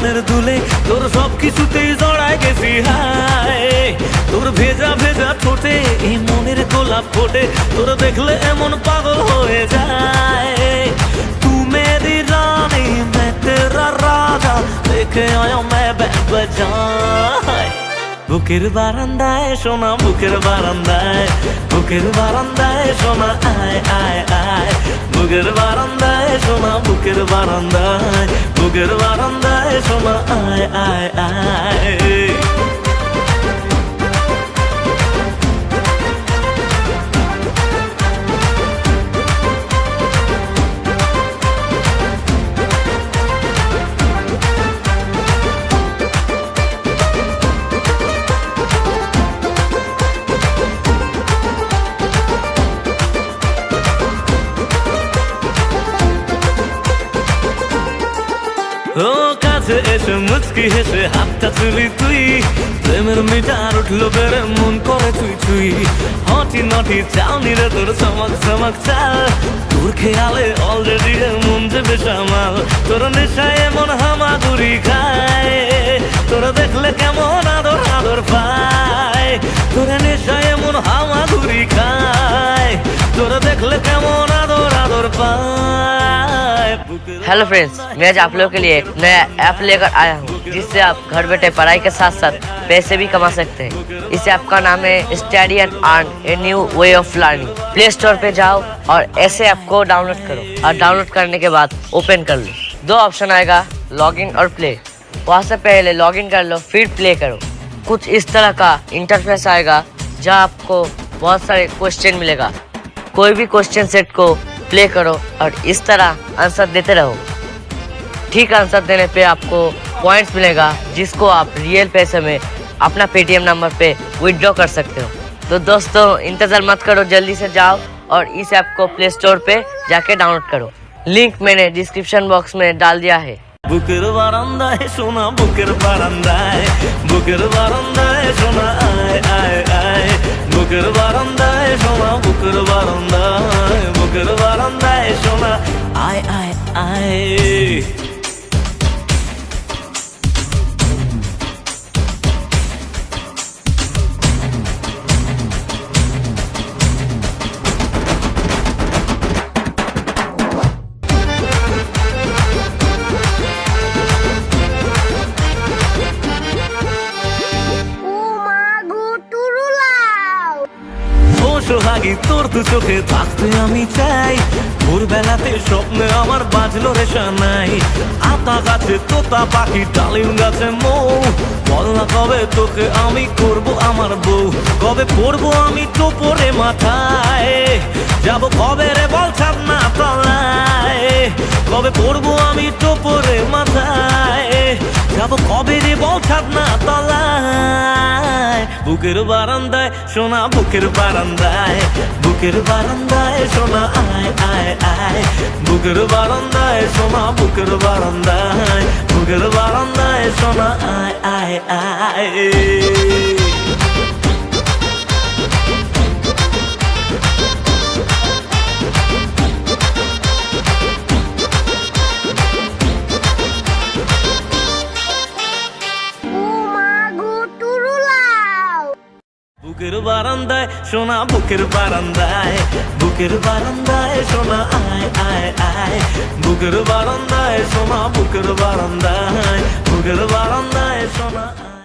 কানের দুলে তোর সব কিছুতেই জড়ায় গেছি হায় তোর ভেজা ভেজা ঠোঁটে এই মনের গোলাপ ফোটে তোর দেখলে এমন পাগল হয়ে যায় তু মেরি রানী मैं तेरा राजा लेके आया मैं बैंड बजाए বুকের বারান্দায় সোনা বুকের বারান্দায় সোনা আয় আয় আয় বুকের বারান্দায় সোনা বুকের বারান্দায় সোনা আয় আয় আয় ও কাছে এসে মুচকি হেসে হাতটা তুলি তুই প্রেমের মিটার উঠলো বেড়ে মন করে তুই তুই হটি নটি চাউনি রে তোর চমক চমক চাল তোর খেয়ালে অলরেডি মন যে বেসামাল তোর নেশায় এমন হামাগুড়ি খায় তোর দেখলে কেমন আদর আদর পায় তোর নেশায় এমন হামাগুড়ি খায় তোর দেখলে কেমন আদর আদর पाए। हेलो फ्रेंड्स, मैं आज आप लोगों के लिए एक नया ऐप लेकर आया हूँ जिससे आप घर बैठे पढ़ाई के साथ साथ पैसे भी कमा सकते हैं। इस ऐप का नाम है study and earn a new way of learning. Play store पे जाओ और ऐसे ऐप को डाउनलोड करो और डाउनलोड करने के बाद ओपन कर लो। दो ऑप्शन आएगा, लॉगिन और प्ले। वहाँ से पहले लॉगिन कर लो, फिर प्ले करो। कुछ इस तरह का इंटरफेस आएगा जहाँ आपको बहुत सारे क्वेश्चन मिलेगा। कोई भी क्वेश्चन सेट को प्ले करो और इस तरह आंसर देते रहो। ठीक आंसर देने पे आपको पॉइंट्स मिलेगा जिसको आप रियल पैसे में अपना पेटीएम नंबर पे विड्रॉ कर सकते हो। तो दोस्तों इंतजार मत करो, जल्दी से जाओ और इस ऐप को प्ले स्टोर पे जाके डाउनलोड करो। लिंक मैंने डिस्क्रिप्शन बॉक्स में डाल दिया है। বুকের বারান্দায় সোনা বুকের বারান্দায় সোনা আয় আয় আয় বুকের বারান্দায় সোনা বুকের বারান্দায় সোনা আয় আয় আয় সোহাগী তোর দু চোখে থাকতে আমি চাই ভোরবেলাতে স্বপ্নে আমার বাজলো রে সানাই আতা গাছে তোতা পাখি ডালিম গাছে মৌ বল না কবে তোকে আমি করব আমার বউ কবে পড়বো আমি টোপরে মাথায় যাব কবে রে বল ছাপ না তলায় কবে পড়বো আমি টোপরে মাথায় যাব কবে রে বল ছাপ না তলায় বুকের বারান্দায় সোনা বুকের বারান্দায় সোনা আয় আয় আয় বুকের বারান্দায় সোনা বুকের বারান্দায় সোনা আয় আয় আয় বুকের বারান্দায় সোনা বুকের বারান্দায় সোনা আয় আয় আয় বুকের বারান্দায় সোনা বুকের বারান্দায় সোনা আয়